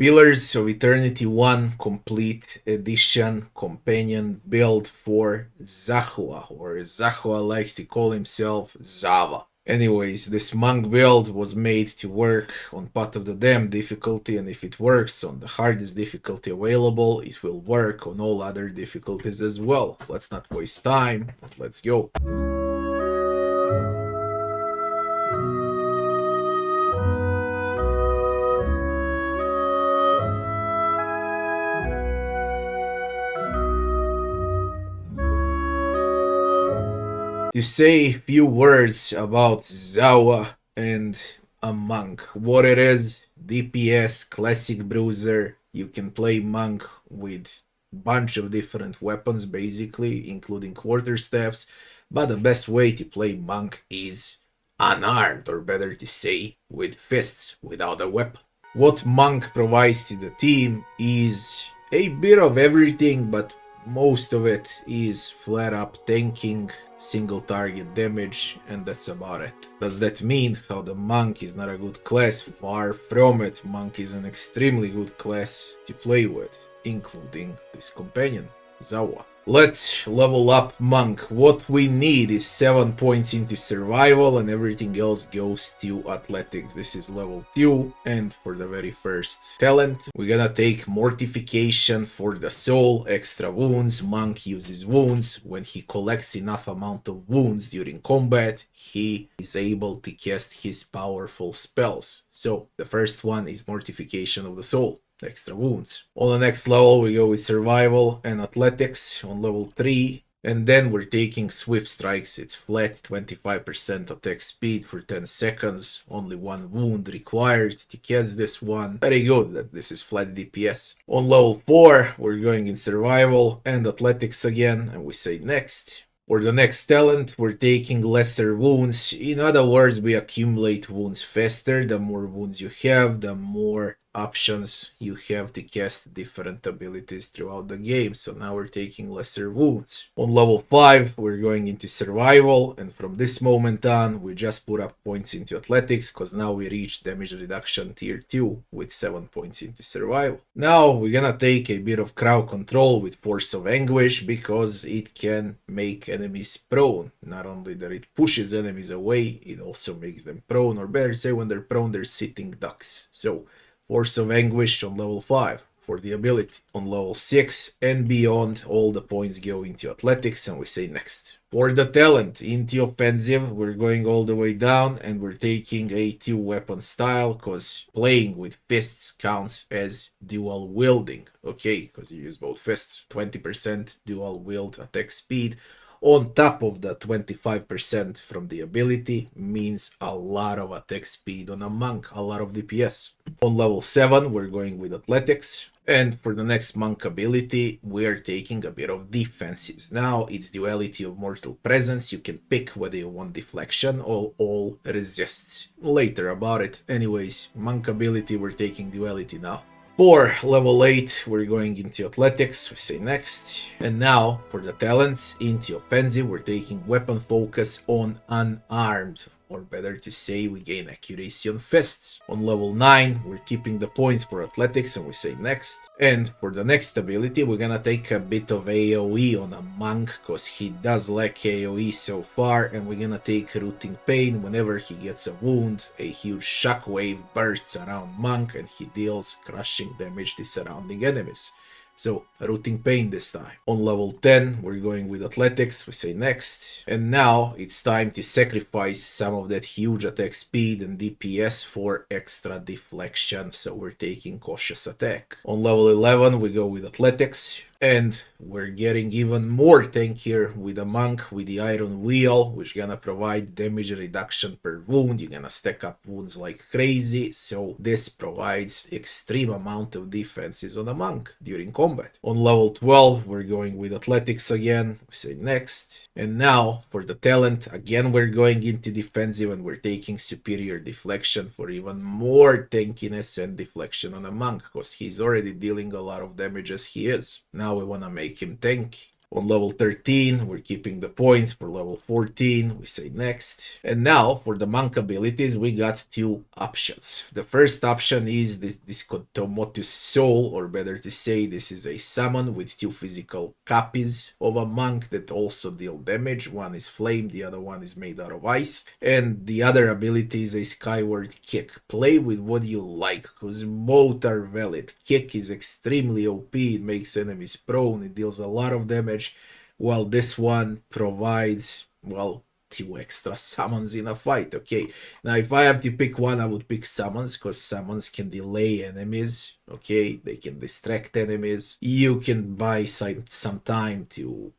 Pillars of Eternity 1 Complete Edition Companion build for Zahua, or Zahua likes to call himself Zava. Anyways, this monk build was made to work on Pot of the Dam difficulty, and if it works on the hardest difficulty available, it will work on all other difficulties as well. Let's not waste time, let's go. To say a few words about Zahua and a monk. What it is, DPS, classic bruiser. You can play monk with bunch of different weapons basically, including quarterstaffs, but the best way to play monk is unarmed, or better to say, with fists, without a weapon. What monk provides to the team is a bit of everything, but most of it is flat up tanking, single target damage, and that's about it. Does that mean how the monk is not a good class? Far from it. Monk is an extremely good class to play with, including this companion, Zahua. Let's level up monk. What we need is 7 points into survival and everything else goes to athletics. This is level 2, and for the very first talent we're gonna take mortification for the soul, extra wounds. Monk uses wounds. When he collects enough amount of wounds during combat, he is able to cast his powerful spells. So the first one is mortification of the soul, extra wounds. On the next level we go with survival and athletics on level 3, and then we're taking swift strikes. It's flat 25% attack speed for 10 seconds, only 1 wound required to cast this one. Very good that this is flat DPS. On level 4 we're going in survival and athletics again, and we say next. For the next talent, we're taking lesser wounds. In other words, we accumulate wounds faster. The more wounds you have, the more options you have to cast different abilities throughout the game. So now we're taking lesser wounds. On level 5, we're going into survival, and from this moment on, we just put up points into athletics, because now we reach damage reduction tier 2 with 7 points into survival. Now we're gonna take a bit of crowd control with Force of Anguish, because it can make enemies prone. Not only that it pushes enemies away, it also makes them prone, or better say, when they're prone, they're sitting ducks. So Force of Anguish on level 5 for the ability. On level 6 and beyond, all the points go into athletics, and we say next. For the talent, into offensive, we're going all the way down, and we're taking a 2-weapon style, because playing with fists counts as dual wielding. Okay, because you use both fists. 20% dual wield attack speed on top of the 25% from the ability means a lot of attack speed on a monk, a lot of DPS. On level 7 we're going with athletics, and for the next monk ability we're taking a bit of defenses. Now it's duality of mortal presence. You can pick whether you want deflection or all resists. Later about it. Anyways, monk ability, we're taking duality now. For level 8, we're going into athletics, we say next. And now, for the talents, into offensive, we're taking weapon focus on unarmed. Or better to say, we gain accuracy on fists. On level 9, we're keeping the points for athletics, and we say next. And for the next ability, we're gonna take a bit of AoE on a monk, because he does lack AoE so far, and we're gonna take rooting pain. Whenever he gets a wound, a huge shockwave bursts around monk, and he deals crushing damage to surrounding enemies. So, rooting pain this time. On level 10, we're going with athletics, we say next. And now, it's time to sacrifice some of that huge attack speed and DPS for extra deflection, so we're taking cautious attack. On level 11, we go with athletics. And we're getting even more tankier with a monk with the iron wheel, which gonna provide damage reduction per wound. You're gonna stack up wounds like crazy, so this provides extreme amount of defenses on a monk during combat. On level 12 we're going with athletics again, we say next. And now for the talent, again we're going into defensive, and we're taking superior deflection for even more tankiness and deflection on a monk, because he's already dealing a lot of damage as he is. Now we want to make him tanky. On level 13, we're keeping the points. For level 14, we say next. And now, for the monk abilities, we got two options. The first option is this Dichotomotus Soul, or better to say, this is a summon with two physical copies of a monk that also deal damage. One is flame, the other one is made out of ice. And the other ability is a Skyward Kick. Play with what you like, because both are valid. Kick is extremely OP, it makes enemies prone, it deals a lot of damage, while this one provides, well, two extra summons in a fight. Okay, now if I have to pick one, I would pick summons, because summons can delay enemies. Okay, they can distract enemies. You can buy some time to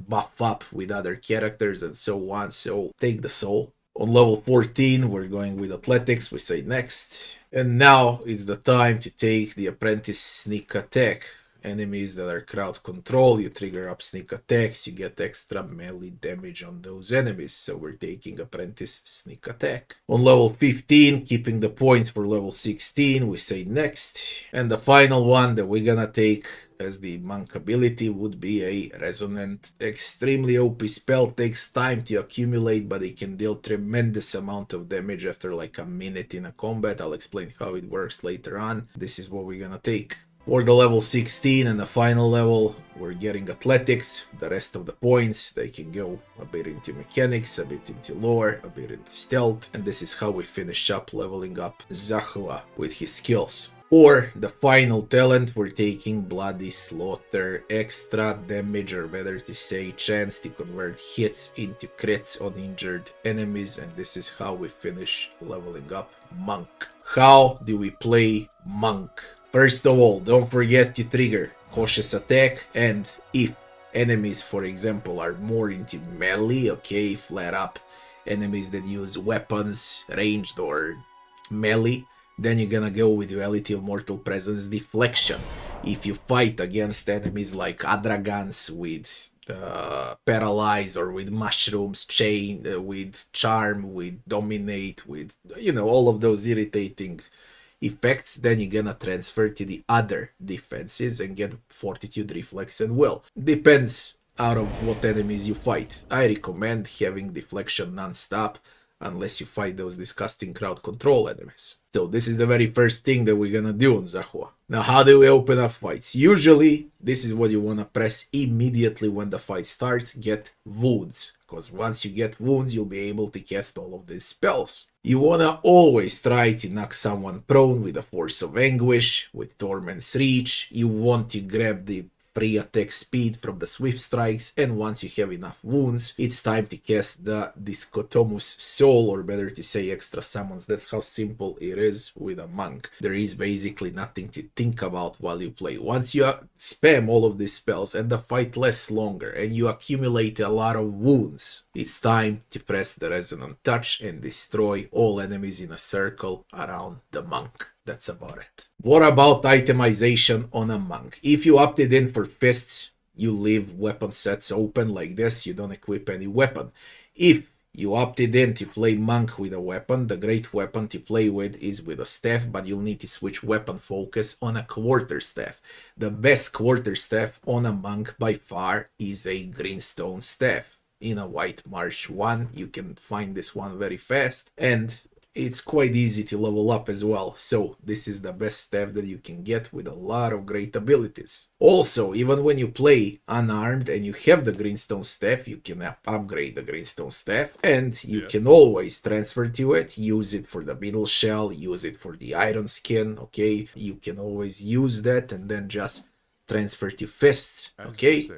buff up with other characters and so on, so take the soul. On level 14, we're going with athletics, we say next. And now is the time to take the apprentice sneak attack. Enemies that are crowd control, you trigger up sneak attacks, you get extra melee damage on those enemies. So we're taking apprentice sneak attack. On level 15, keeping the points for level 16, we say next. And the final one that we're gonna take as the monk ability would be a resonant. Extremely OP spell, takes time to accumulate, but it can deal tremendous amount of damage after like a minute in a combat. I'll explain how it works later on. This is what we're gonna take. For the level 16 and the final level, we're getting athletics. The rest of the points, they can go a bit into mechanics, a bit into lore, a bit into stealth, and this is how we finish up leveling up Zahua with his skills. For the final talent, we're taking Bloody Slaughter. Extra damage, or better to say, chance to convert hits into crits on injured enemies, and this is how we finish leveling up Monk. How do we play Monk? First of all, don't forget to trigger cautious attack, and if enemies, for example, are more into melee, okay, flat up enemies that use weapons, ranged or melee, then you're gonna go with Duality of Mortal Presence Deflection. If you fight against enemies like Adragans with Paralyze, or with Mushrooms, Chain, with Charm, with Dominate, with, all of those irritating effects, then you're gonna transfer to the other defenses and get Fortitude, Reflex, and Will. Depends out of what enemies you fight. I recommend having Deflection non-stop, unless you fight those disgusting crowd control enemies. So this is the very first thing that we're gonna do on Zahua. Now, how do we open up fights? Usually, this is what you wanna press immediately when the fight starts, get wounds. Because once you get wounds, you'll be able to cast all of these spells. You wanna always try to knock someone prone with a Force of Anguish, with Torment's Reach. You want to grab the free attack speed from the swift strikes, and once you have enough wounds, it's time to cast the Dichotomus Soul, or better to say extra summons. That's how simple it is with a monk. There is basically nothing to think about while you play. Once you spam all of these spells and the fight lasts longer and you accumulate a lot of wounds, it's time to press the Resonant Touch and destroy all enemies in a circle around the monk. That's about it. What about itemization on a monk? If you opted in for fists, you leave weapon sets open like this. You don't equip any weapon. If you opted in to play monk with a weapon, the great weapon to play with is with a staff, but you'll need to switch weapon focus on a quarterstaff. The best quarterstaff on a monk by far is a greenstone staff. In a White Marsh 1, you can find this one very fast, and it's quite easy to level up as well. So this is the best staff that you can get with a lot of great abilities. Also, even when you play unarmed and you have the greenstone staff, you can upgrade the greenstone staff, and you can always transfer to it, use it for the middle shell, use it for the iron skin, okay? You can always use that and then just transfer to fists, okay?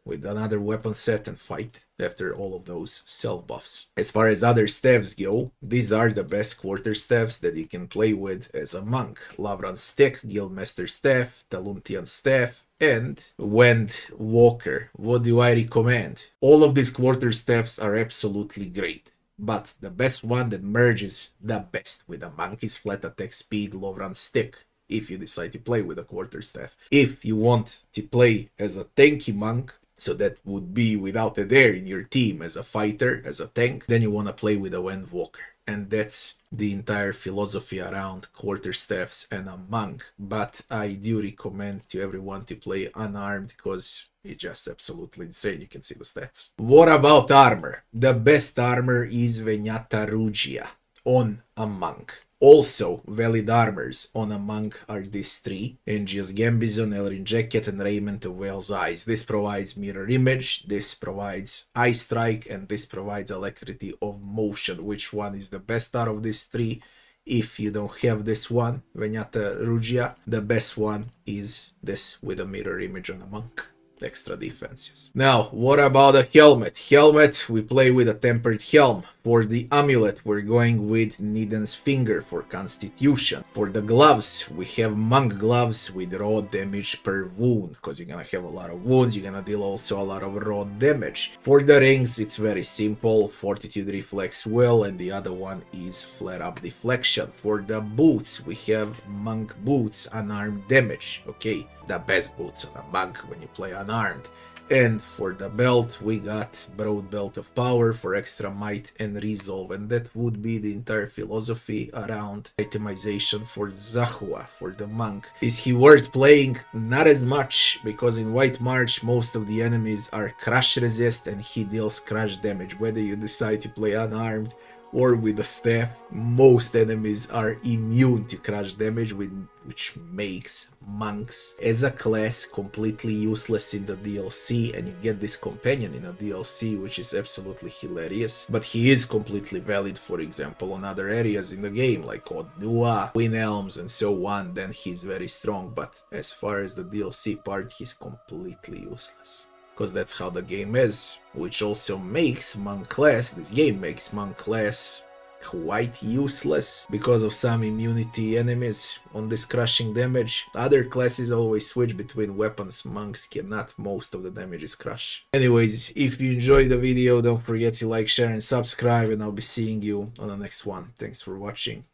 With another weapon set and fight after all of those self buffs. As far as other staffs go, these are the best quarter staffs that you can play with as a monk. Lavran's Stick, Guildmaster Staff, Taluntian Staff, and Wend Walker. What do I recommend? All of these quarter staffs are absolutely great, but the best one that merges the best with a monk is Flat Attack Speed Lavran's Stick, if you decide to play with a quarterstaff. If you want to play as a tanky monk, so that would be without a dare in your team as a fighter, as a tank, then you want to play with a Wend Walker. and that's the entire philosophy around quarterstaffs and a monk. But I do recommend to everyone to play unarmed because it's just absolutely insane. You can see the stats. What about armor? The best armor is Venata Rugia on a monk. Also, valid armors on a monk are these three: Angios Gambizon, Elrin Jacket, and Raiment of Whale's Eyes. This provides mirror image, this provides eye strike, and this provides alacrity of motion. Which one is the best out of these three? If you don't have this one, Venata Rugia, the best one is this with a mirror image on a monk. Extra defenses. Now, what about a helmet? Helmet, we play with a tempered helm. For the amulet, we're going with Niden's Finger for constitution. For the gloves, we have monk gloves with raw damage per wound, because you're gonna have a lot of wounds, you're gonna deal also a lot of raw damage. For the rings, it's very simple: Fortitude, Reflex, Will, and the other one is Flare Up Deflection. For the boots, we have monk boots, unarmed damage. Okay, the best boots on a monk when you play unarmed. And for the belt, we got Broad Belt of Power for extra might and resolve, and that would be the entire philosophy around itemization for Zahua, for the monk. Is he worth playing? Not as much, because in White March most of the enemies are crush resist and he deals crush damage. Whether you decide to play unarmed or with a staff, most enemies are immune to crush damage, which makes monks as a class completely useless in the DLC, and you get this companion in a DLC, which is absolutely hilarious. But he is completely valid, for example, on other areas in the game, like PotD, Twin Elms, and so on. Then he's very strong, but as far as the DLC part, he's completely useless. Because that's how the game is, which also makes monk class, this game makes monk class quite useless because of some immunity enemies on this crushing damage. Other classes always switch between weapons, monks cannot, most of the damage is crush. Anyways, if you enjoyed the video, don't forget to like, share and subscribe, and I'll be seeing you on the next one. Thanks for watching.